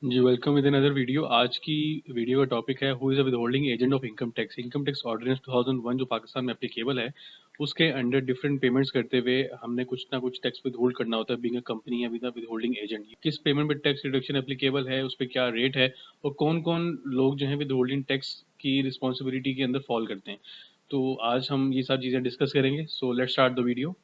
Ji, welcome with another video. आज की video का टॉपिक है who is a withholding agent of income tax. Income tax ordinance 2001 जो पाकिस्तान में एप्लीकेबल है, उसके अंडर डिफरेंट पेमेंट्स करते हुए हमने कुछ ना कुछ टैक्स विदहोल्ड करना होता है बीइंग अ कंपनी या विदहोल्डिंग एजेंट। किस पेमेंट पे टैक्स रिडक्शन एप्लीकेबल है, उस पे क्या रेट है और कौन-कौन लोग जो हैं विदहोल्डिंग टैक्स की रिस्पॉन्सिबिलिटी के अंदर फॉल करते हैं। तो आज हम ये सारी चीज़ें डिस्कस करेंगे। So let's start the video.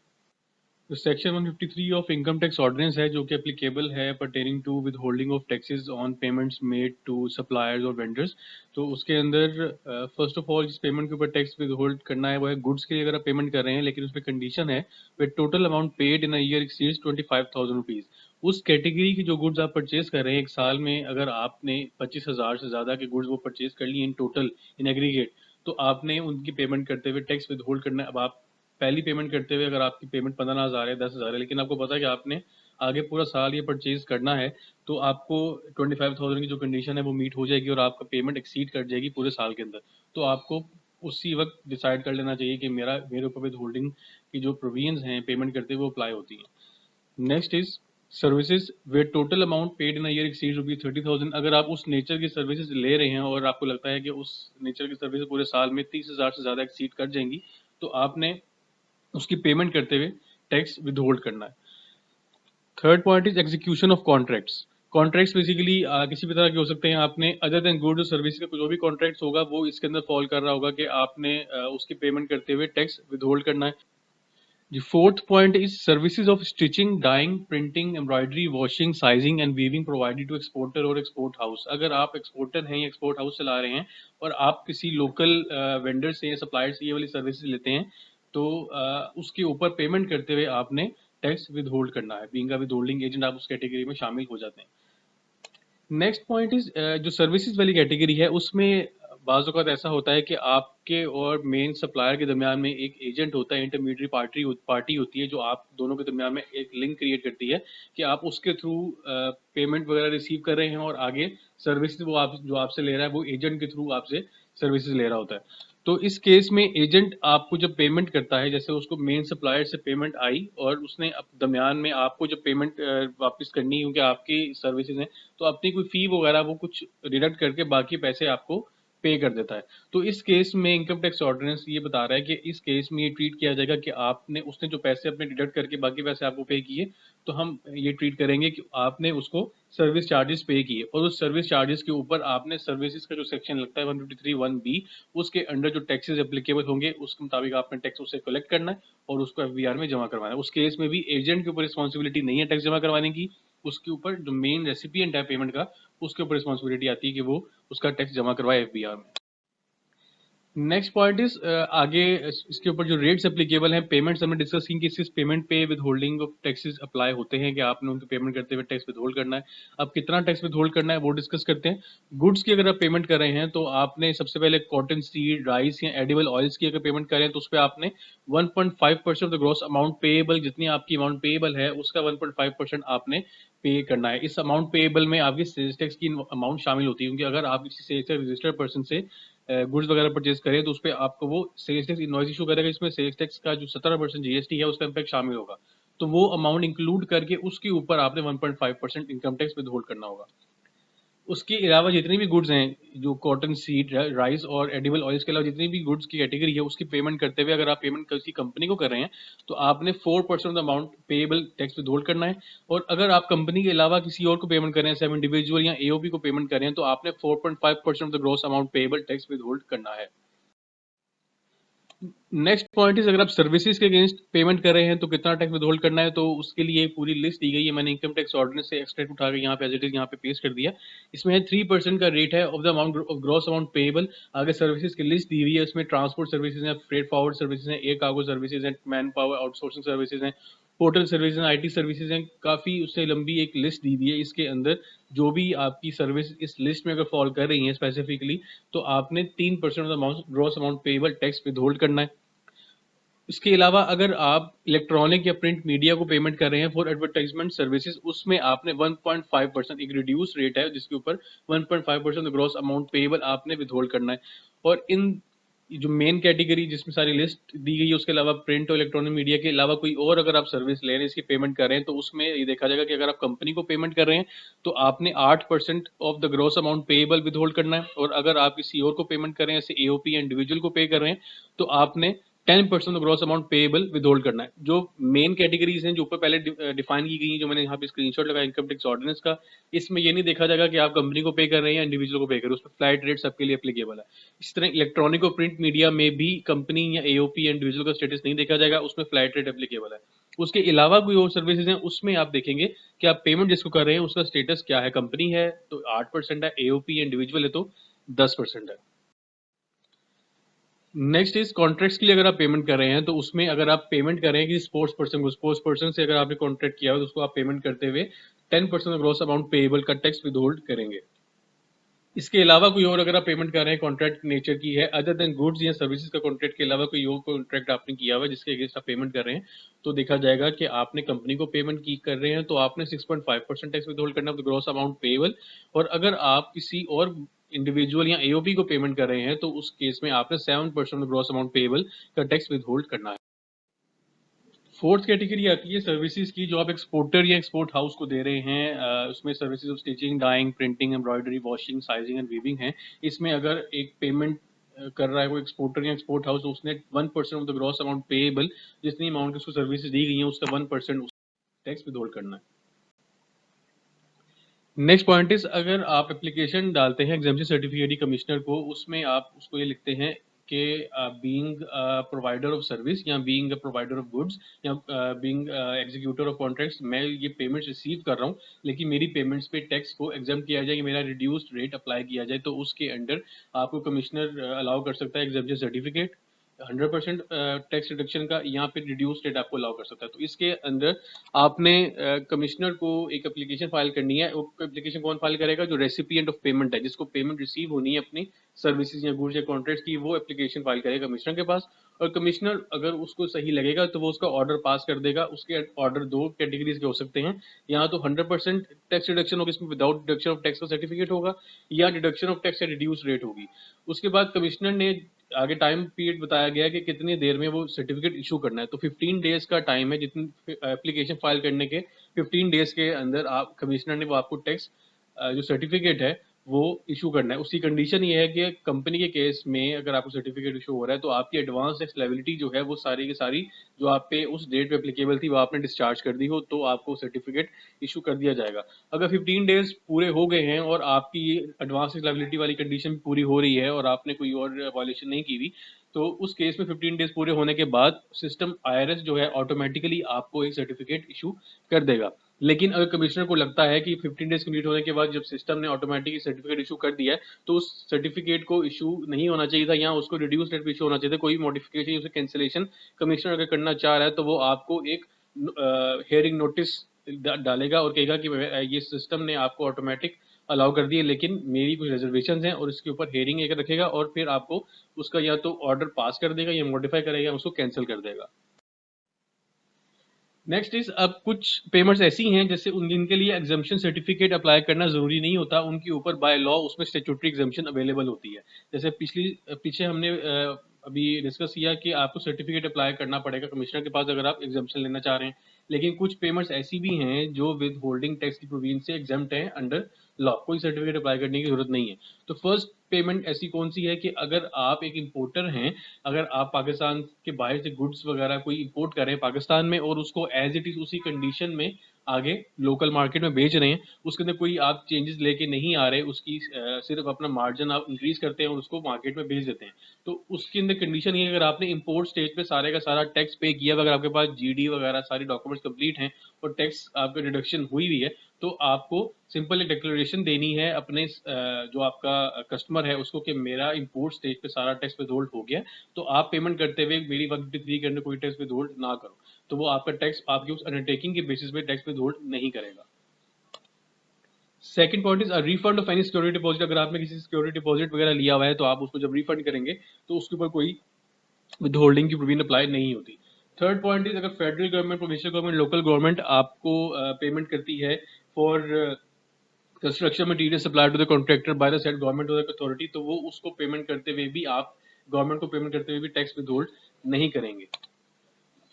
तो section 153 of income tax ordinance है जो कि एप्लीकेबल है pertaining to withholding of taxes on payments made to suppliers और वेंडर्स। तो उसके अंदर फर्स्ट ऑफ ऑल जिस पेमेंट के ऊपर टैक्स विद होल्ड करना है वो है गुड्स के लिए। अगर आप पेमेंट कर रहे हैं लेकिन उसमें कंडीशन है where total amount paid in a year exceeds 25,000 rupees. उस कैटेगरी की जो गुड्स आप परचेज कर रहे हैं एक साल में, अगर आपने 25,000 से ज़्यादा के गुड्स वो परचेज कर लिए इन टोटल इन एग्रीगेट, तो आपने उनकी पेमेंट करते हुए टैक्स विद होल्ड करना है। अब आप पहली पेमेंट करते हुए अगर आपकी पेमेंट 15,000 है, 10,000 है, लेकिन आपको पता है कि आपने आगे पूरा साल ये परचेज करना है, तो आपको 25,000 की जो कंडीशन है वो मीट हो जाएगी और आपका पेमेंट एक्सीड कर जाएगी पूरे साल के अंदर। तो आपको उसी वक्त डिसाइड कर लेना चाहिए कि मेरे ऊपर विद होल्डिंग की जो प्रोविजंस हैं पेमेंट करते हुए वो अप्लाई होती हैं। Next is services way total amount paid in year exceed rupees 30,000। अगर आप उस नेचर की सर्विसेज ले रहे हैं और आपको लगता है कि उस नेचर की सर्विस पूरे साल में 30,000 से ज़्यादा एक्सीड कर जाएंगी, तो आपने उसकी पेमेंट करते हुए टैक्स विदहोल्ड करना है। Third point is execution of contracts. Contracts basically किसी भी तरह के हो सकते हैं। आपने अदर देन गुड्स और सर्विस का जो भी कॉन्ट्रैक्ट्स होगा वो इसके अंदर फॉल कर रहा होगा कि आपने उसकी पेमेंट करते हुए टैक्स विदहोल्ड करना है। The fourth point is services of stitching, dyeing, printing, embroidery, washing, sizing and weaving provided to exporter और export house। अगर आप एक्सपोर्टर हैं या एक्सपोर्ट हाउस चला रहे हैं और आप किसी लोकल वेंडर से या सप्लायर से ये वाली सर्विसेज लेते हैं, तो उसके ऊपर पेमेंट करते हुए आपने टैक्स विद होल्ड करना है। Being a with holding agent आप उस कैटेगरी में शामिल हो जाते हैं। नेक्स्ट पॉइंट इज जो सर्विसेज वाली कैटेगरी है उसमें बाज़ औक़ात ऐसा होता है कि आपके और मेन सप्लायर के दरमियान में एक एजेंट होता है, इंटरमीडिएट पार्टी होती है जो आप दोनों के दरमियान में एक लिंक क्रिएट करती है कि आप उसके थ्रू पेमेंट वगैरह रिसीव कर रहे हैं और आगे सर्विसेज वो आप जो आपसे ले रहा है वो एजेंट के थ्रू आपसे सर्विसेज ले रहा होता है। तो इस केस में एजेंट आपको जब पेमेंट करता है, जैसे उसको मेन सप्लायर से पेमेंट आई और उसने दरमियान में आपको जब पेमेंट वापस करनी है क्योंकि आपकी सर्विसेज हैं, तो अपनी कोई फी वगैरह वो कुछ डिडक्ट करके बाकी पैसे आपको पे कर देता है। तो इस केस में इनकम टैक्स ऑर्डिनेंस ये बता रहा है कि इस केस में ये ट्रीट किया जाएगा कि आपने उसने जो पैसे अपने डिडक्ट करके बाकी पैसे आपको पे किए, तो हम ये ट्रीट करेंगे कि आपने उसको सर्विस चार्जेस पे किए और उस सर्विस चार्जेस के ऊपर आपने सर्विसेज का जो सेक्शन लगता है 153(1)(b), उसके अंडर जो टैक्सेस एप्लीकेबल होंगे उसके मुताबिक आपने टैक्स उससे कलेक्ट करना है और उसको एफबीआर में जमा करवाना है। उस केस में भी एजेंट के ऊपर रिस्पॉन्सिबिलिटी नहीं है टैक्स जमा करवाने की, उसके ऊपर जो मेन रेसिपिएंट है पेमेंट का उसके ऊपर रिस्पॉन्सिबिलिटी आती है कि वो उसका टैक्स जमा करवाए एफबीआर में। नेक्स्ट पॉइंट इज आगे इसके ऊपर जो रेट्स एप्लीकेबल हैं, पेमेंट्स हमने डिस्कस की कि किस पेमेंट पे with holding of taxes apply होते हैं कि आपने उनकी पेमेंट करते हुए टैक्स विद होल्ड करना है। अब कितना टैक्स विद होल्ड करना है वो डिस्कस करते हैं। गुड्स की अगर आप पेमेंट कर रहे हैं तो आपने सबसे पहले कॉटन सीड, राइस या एडिबल ऑयल्स की अगर पेमेंट करें तो उस पर आपने 1.5% of the gross amount payable, जितनी आपकी अमाउंट पेएबल है उसका 1.5% आपने पे करना है। इस अमाउंट पेएबल में आपकी सेल्स टैक्स की अमाउंट शामिल होती है क्योंकि अगर आप किसी सेल्स टैक्स रजिस्टर्ड पर्सन से गुड्स वगैरह परचेज करें तो उस पर आपको वो सेल्स टैक्स इनवॉइस इशू करेगा, इसमें सेल्स टैक्स का जो 17% जीएसटी है उसका इम्पैक्ट शामिल होगा। तो वो अमाउंट इंक्लूड करके उसके ऊपर आपने 1.5% इनकम टैक्स विद होल्ड करना होगा। उसके अलावा जितनी भी गुड्स हैं, जो कॉटन सीड, राइस और एडिबल ऑयल्स के अलावा जितनी भी गुड्स की कैटेगरी है उसकी पेमेंट करते हुए अगर आप पेमेंट किसी कंपनी को कर रहे हैं तो आपने 4% of the amount payable tax with hold करना है। और अगर आप कंपनी के अलावा किसी और को पेमेंट कर रहे हैं, सेम इंडिविजुअल या एओपी को पेमेंट कर रहे हैं, तो आपने 4.5% of the gross amount payable tax with hold करना है। नेक्स्ट पॉइंट इज अगर आप सर्विसेज के अगेंस्ट पेमेंट कर रहे हैं तो कितना टैक्स विदहोल्ड करना है, तो उसके लिए पूरी लिस्ट दी गई है। मैंने इनकम टैक्स ऑर्डिनेंस से एक्सट्रैक्ट उठा के यहाँ पे एज इट इज यहाँ पे पेस्ट कर दिया। इसमें 3% का रेट है of the amount of gross amount payable. आगे सर्विसेज की लिस्ट दी हुई है, इसमें ट्रांसपोर्ट सर्विसेज हैं, फ्रेट फॉरवर्ड सर्विसेज हैं, एयर कार्गो सर्विसेज हैं, मैन पावर आउटसोर्सिंग सर्विसेज हैं, पोर्टल सर्विसेज, आईटी सर्विसेज हैं। काफ़ी उससे लंबी एक लिस्ट दी हुई है। इसके अंदर जो भी आपकी सर्विस इस लिस्ट में अगर फॉल कर रही है स्पेसिफिकली, तो आपने 3% of the amount gross amount payable tax withhold करना है। इसके अलावा अगर आप इलेक्ट्रॉनिक या प्रिंट मीडिया को पेमेंट कर रहे हैं फॉर एडवर्टाइजमेंट सर्विसेज, उसमें आपने 1.5% एक रिड्यूस रेट है जिसके ऊपर 1.5% ग्रॉस अमाउंट पेएबल आपने विदहोल्ड करना है। और इन जो मेन कैटेगरी जिसमें सारी लिस्ट दी गई है, उसके अलावा प्रिंट और इलेक्ट्रॉनिक मीडिया के अलावा कोई और अगर आप सर्विस ले रहे हैं, इसकी पेमेंट कर रहे हैं, तो उसमें ये देखा जाएगा कि अगर आप कंपनी को पेमेंट कर रहे हैं तो आपने 8% of the gross amount payable with hold करना है, और अगर आप किसी और को पेमेंट कर रहे हैं, जैसे एओपी या इंडिविजुअल को पे कर रहे हैं, तो आपने 10% gross amount payable with hold करना है। जो मेन कैटेगरीज हैं जो ऊपर पहले डिफाइन की गई हैं, जो मैंने यहाँ पे स्क्रीनशॉट लगाया इनकम टैक्स ऑर्डिनेंस का, इसमें ये नहीं देखा जाएगा कि आप कंपनी को पे कर रहे हैं या इंडिविजुअल को पे कर रहे हैं, उसमें फ्लैट रेट सबके लिए एप्लीकेबल है। इस तरह इलेक्ट्रॉनिक और प्रिंट मीडिया में भी कंपनी या एओपी या इंडिविजुअल का स्टेटस नहीं देखा जाएगा, उसमें फ्लैट रेट एप्लीकेबल है। उसके अलावा कोई और सर्विसेज हैं, उसमें आप देखेंगे कि आप पेमेंट जिसको कर रहे हैं उसका स्टेटस क्या है। कंपनी है तो 8% है, एओपी या इंडिविजुअल है तो 10% है। नेक्स्ट इज कॉन्ट्रैक्ट्स के लिए अगर आप पेमेंट कर रहे हैं, तो उसमें अगर आप पेमेंट कर रहे हैं कि स्पोर्ट्स पर्सन को, स्पोर्ट्स पर्सन से अगर आपने कॉन्ट्रैक्ट किया हो तो उसको आप पेमेंट करते हुए 10% ग्रॉस अमाउंट पेएबल का टैक्स विद होल्ड करेंगे। इसके अलावा कोई और अगर आप पेमेंट कर रहे हैं कॉन्ट्रैक्ट नेचर की है, अदर देन गुड्स या सर्विसेज का कॉन्ट्रैक्ट के अलावा कोई और कॉन्ट्रैक्ट आपने किया हुआ है जिसके अगेंस्ट आप पेमेंट कर रहे हैं, तो देखा जाएगा कि आपने कंपनी को पेमेंट की कर रहे हैं तो आपने 6.5% टैक्स विद होल्ड करना है ग्रॉस अमाउंट पेएबल। और अगर आप किसी और इंडिविजुअल या एओपी को पेमेंट कर रहे हैं तो उस केस में आपने 7% ग्रॉस अमाउंट पेएबल का टैक्स विद होल्ड करना है। फोर्थ कैटेगरी आती है सर्विसेज की, जो आप एक्सपोर्टर या एक्सपोर्ट हाउस को दे रहे हैं। उसमें services of stitching, dyeing, printing, embroidery, washing, sizing and weaving है। इसमें अगर एक पेमेंट कर रहा है कोई एक्सपोर्टर या एक्सपोर्ट हाउस, तो उसने 1% of the gross amount payable, जितनी अमाउंट की उसको सर्विसेज दी गई है उसका 1% टैक्स विद होल्ड करना है। नेक्स्ट पॉइंट इज, अगर आप एप्लीकेशन डालते हैं एग्जाम्पशन सर्टिफिकेट कमिश्नर को, उसमें आप उसको ये लिखते हैं कि बीइंग प्रोवाइडर ऑफ सर्विस या बीइंग प्रोवाइडर ऑफ गुड्स या बीइंग एग्जीक्यूटर ऑफ कॉन्ट्रैक्ट्स, मैं ये पेमेंट्स रिसीव कर रहा हूँ लेकिन मेरी पेमेंट्स पे टैक्स को एग्जाम किया जाए, मेरा रिड्यूस्ड रेट अप्लाई किया जाए, तो उसके अंडर आपको कमिश्नर अलाउ कर सकता है एग्जाम्पशन सर्टिफिकेट 100% टैक्स रिडक्शन का, यहाँ पे रिड्यूस रेट आपको अलाउ कर सकता है। तो इसके अंदर आपने कमिश्नर को एक एप्लीकेशन फाइल करनी है। वो एप्लीकेशन कौन फाइल करेगा? जो रेसिपिएंट ऑफ पेमेंट है, जिसको पेमेंट रिसीव होनी है अपनी सर्विसेज या गुड्स या कॉन्ट्रैक्ट की, वो एप्लीकेशन फाइल करेगा कमिश्नर के पास। और कमिश्नर अगर उसको सही लगेगा तो वो उसका ऑर्डर पास कर देगा। उसके ऑर्डर दो कैटेगरीज के हो सकते हैं, यहाँ तो 100% टैक्स रिडक्शन होगा, इसमें विदाउट डिडक्शन ऑफ टैक्स का सर्टिफिकेट होगा, या डिडक्शन ऑफ टैक्स या रिड्यूस रेट होगी। उसके बाद कमिश्नर ने आगे टाइम पीरियड बताया गया कि कितनी देर में वो सर्टिफिकेट इशू करना है, तो 15 डेज का टाइम है, जितनी एप्लीकेशन फाइल करने के 15 डेज के अंदर आप कमिश्नर ने वो आपको टैक्स जो सर्टिफिकेट है वो इशू करना है। उसकी कंडीशन ये है कि कंपनी के केस में अगर आपको सर्टिफिकेट इशू हो रहा है तो आपकी एडवांस टैक्स लायबिलिटी जो है वो सारी की सारी जो आप पे उस डेट पे एप्लीकेबल थी वो आपने डिस्चार्ज कर दी हो, तो आपको सर्टिफिकेट इशू कर दिया जाएगा। अगर 15 डेज पूरे हो गए हैं और आपकी एडवांस टैक्स लायबिलिटी वाली कंडीशन पूरी हो रही है और आपने कोई और वायलेशन नहीं की हुई, तो उस केस में 15 डेज पूरे होने के बाद सिस्टम आईआरएस जो है ऑटोमेटिकली आपको एक सर्टिफिकेट इशू कर देगा। लेकिन अगर कमिश्नर को लगता है कि 15 डेज कंप्लीट होने के बाद जब सिस्टम ने ऑटोमेटिक सर्टिफिकेट इशू कर दिया है तो उस सर्टिफिकेट को इशू नहीं होना चाहिए था, या उसको रिड्यूस रेट पे इशू होना चाहिए था, कोई मॉडिफिकेशन उसे कैंसिलेशन कमिश्नर अगर करना चाह रहा है तो वो आपको एक हेयरिंग नोटिस डालेगा और कहेगा कि ये सिस्टम ने आपको ऑटोमेटिक अलाउ कर दिए लेकिन मेरी कुछ रिजर्वेशन हैं, और इसके ऊपर हेयरिंग एक रखेगा और फिर आपको उसका या तो ऑर्डर पास कर देगा या मॉडिफाई करेगा, उसको कैंसिल कर देगा। नेक्स्ट इज, अब कुछ पेमेंट्स ऐसी हैं जैसे उन जिनके लिए एग्जाम्पशन सर्टिफिकेट अप्लाई करना जरूरी नहीं होता, उनके ऊपर बाय लॉ उसमें स्टैट्यूटरी एग्जाम्पशन अवेलेबल होती है। जैसे पीछे हमने अभी डिस्कस किया कि आपको सर्टिफिकेट अप्लाई करना पड़ेगा कमिश्नर के पास अगर आप एग्जाम्पशन लेना चाह रहे हैं, लेकिन कुछ पेमेंट्स ऐसी भी हैं जो विद होल्डिंग टैक्स की प्रोविजन से एग्जाम्प्ट हैं अंडर लॉ, कोई सर्टिफिकेट अप्लाई करने की जरूरत नहीं है। तो फर्स्ट पेमेंट ऐसी कौन सी है कि अगर आप एक इंपोर्टर हैं, अगर आप पाकिस्तान के बाहर से गुड्स वगैरह कोई इंपोर्ट कर रहे हैं पाकिस्तान में और उसको एज इट इज उसी कंडीशन में आगे लोकल मार्केट में बेच रहे हैं, उसके अंदर कोई आप चेंजेस लेके नहीं आ रहे, उसकी सिर्फ अपना मार्जिन आप इंक्रीज करते हैं और उसको मार्केट में बेच देते हैं, तो उसके अंदर कंडीशन ये, अगर आपने इंपोर्ट स्टेज पे सारे का सारा टैक्स पे किया, अगर आपके पास जीडी वगैरह सारी डॉक्यूमेंट्स कंप्लीट हैं और टैक्स आपका डिडक्शन हुई हुई है, तो आपको सिंपल एक डिक्लेरेशन देनी है अपने जो आपका कस्टमर है उसको कि मेरा इंपोर्ट स्टेज पे सारा टैक्स विथहोल्ड हो गया, तो आप पेमेंट करते हुए मेरी 153 के अंदर कोई टैक्स विथहोल्ड ना करो, तो वो आपका टैक्स आपकी उस अंडरटेकिंग के बेसिस पे टैक्स विथहोल्ड नहीं करेगा। Second point is refund of any security deposit, अगर आपने किसी सिक्योरिटी डिपॉजिट वगैरह लिया हुआ है तो आप उसको जब रिफंड करेंगे तो उसके ऊपर कोई विथहोल्डिंग की प्रोविजन अप्लाई नहीं होती। थर्ड पॉइंट इज, अगर federal government, provincial government, local government आपको पेमेंट करती है for construction material supply to the contractor by the set government और अथॉरिटी, तो वो उसको पेमेंट करते हुए भी आप गवर्नमेंट को पेमेंट करते हुए भी टैक्स विदहोल्ड नहीं करेंगे।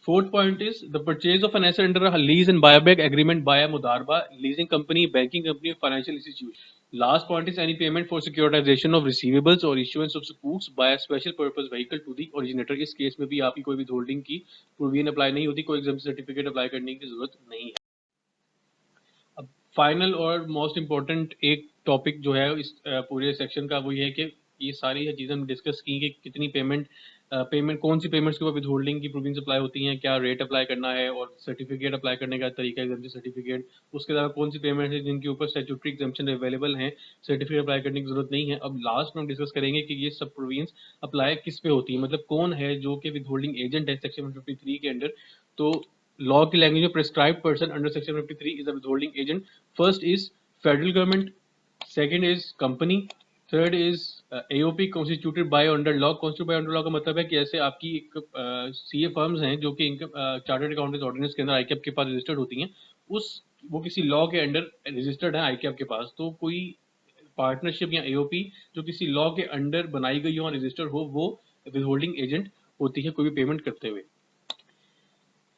Fourth point is the purchase of an asset under a lease and buyback agreement by a mudarba, leasing company, banking company, or financial institution. Last point is any payment for securitization of receivables or issuance of sukuks by a special purpose vehicle to the originator. इस case में भी आपकी कोई withholding की provision apply नहीं होती, कोई exemption certificate apply करने की जरूरत नहीं है। अब फाइनल और मोस्ट इम्पोर्टेंट एक टॉपिक जो है इस पूरे सेक्शन का वो ये है कि ये सारी चीज़ें हम डिस्कस की कि कितनी पेमेंट कौन सी पेमेंट्स के ऊपर विथहोल्डिंग की प्रोविजन अप्लाई होती हैं, क्या रेट अप्लाई करना है और सर्टिफिकेट अप्लाई करने का तरीका एग्जाम्पशन सर्टिफिकेट। उसके अलावा कौन सी पेमेंट है जिनके ऊपर स्टैट्यूटरी एग्जाम्पशन अवेलेबल हैं, सर्टिफिकेट अप्लाई करने की जरूरत नहीं है। अब लास्ट में हम डिस्कस करेंगे कि ये सब प्रोविजंस अप्लाई किस पे होती है, मतलब कौन है जो कि विथहोल्डिंग एजेंट है सेक्शन 153 के अंडर। तो लॉ की लैंग्वेज में prescribed person under section 53 is a withholding agent. First is federal government, second is company, third is AOP constituted by under law. Constitute by under law का मतलब है कि ऐसे आपकी एक CA फर्म्स हैं जो कि इनकम चार्टर्ड अकाउंटेंट्स ऑर्डिनेंस के अंदर ICAP के पास रजिस्टर्ड होती हैं, वो किसी लॉ के अंडर रजिस्टर्ड है ICAP के पास। तो कोई पार्टनरशिप या AOP जो किसी लॉ के अंडर बनाई गई हो और रजिस्टर्ड हो, वो विथहोल्डिंग एजेंट होती है कोई भी पेमेंट करते हुए।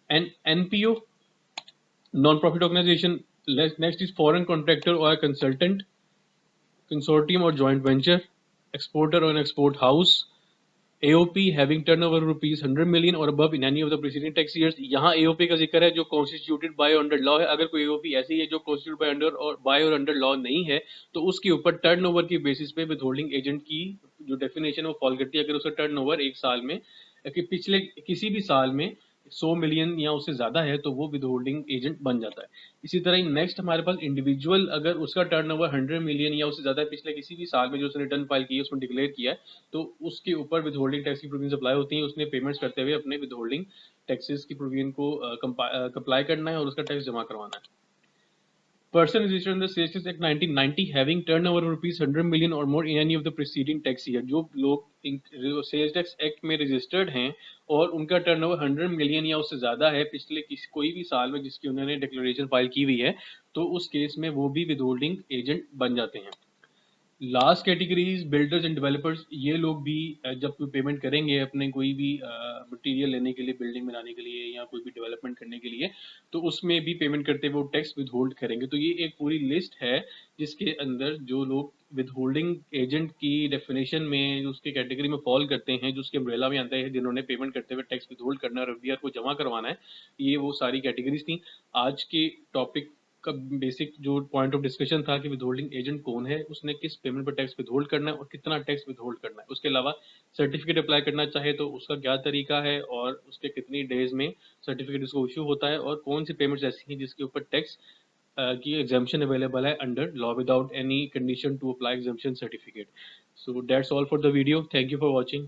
And NPO, non profit organization. Next is foreign contractor और consultant, consortium or joint venture, exporter or an export house, AOP having turnover rupees 100 million or above in any of the preceding tax years। यहाँ AOP का जिक्र है जो constituted by under law है। अगर कोई AOP ऐसी है जो constituted by under और by और under law नहीं है तो उसके ऊपर टर्नओवर की बेसिस पे विथहोल्डिंग एजेंट की जो डेफिनेशन है वो फॉल करती है। अगर उसका टर्नओवर एक साल में कि पिछले किसी भी साल में 100 मिलियन या उससे ज्यादा है तो वो विथहोल्डिंग एजेंट बन जाता है। इसी तरह नेक्स्ट हमारे पास इंडिविजुअल, अगर उसका टर्नओवर 100 मिलियन या उससे ज्यादा है पिछले किसी भी साल में जो उसने रिटर्न फाइल की है उसमें डिक्लेयर किया है, तो उसके ऊपर विथहोल्डिंग टैक्स की प्रोविजन अप्लाई होती है। उसने पेमेंट्स करते हुए अपने विथहोल्डिंग टैक्सेस की प्रोविजन को कंप्लाई करना है और उसका टैक्स जमा करवाना है। Person registered under Sales Tax Act 1990 having turnover rupees 100 million or more in any of the preceding tax year। जो लोग सेल्स टैक्स एक्ट में रजिस्टर्ड हैं और उनका टर्नओवर 100 मिलियन या उससे ज्यादा है पिछले कोई भी साल में जिसकी उन्होंने डिक्लेरेशन फाइल की हुई है, तो उस केस में वो भी विथहोल्डिंग एजेंट बन जाते हैं। Last categories builders and developers. ये लोग भी जब कोई पेमेंट करेंगे अपने कोई भी मटेरियल लेने के लिए, बिल्डिंग बनाने के लिए या कोई भी डेवलपमेंट करने के लिए, तो उसमें भी पेमेंट करते हुए वो टैक्स विथहोल्ड करेंगे। तो ये एक पूरी लिस्ट है जिसके अंदर जो लोग विथहोल्डिंग एजेंट की डेफिनेशन में उसके कैटेगरी में फॉल करते हैं, जो उसके अम्ब्रेला में आता है, जिन्होंने पेमेंट करते हुए टैक्स विथहोल्ड करना है और FDR को जमा करवाना है, ये वो सारी कैटेगरीज थी। आज के टॉपिक का बेसिक जो पॉइंट ऑफ डिस्कशन था कि विथहोल्डिंग एजेंट कौन है, उसने किस पेमेंट पर टैक्स विथहोल्ड करना है और कितना टैक्स विथहोल्ड करना है। उसके अलावा सर्टिफिकेट अप्लाई करना चाहे तो उसका क्या तरीका है और उसके कितनी डेज में सर्टिफिकेट उसको इशू होता है, और कौन सी पेमेंट्स ऐसी हैं जिसके ऊपर टैक्स की एग्जाम्पशन अवेलेबल है under law without any condition to apply exemption certificate. So that's all for the video. Thank you for watching.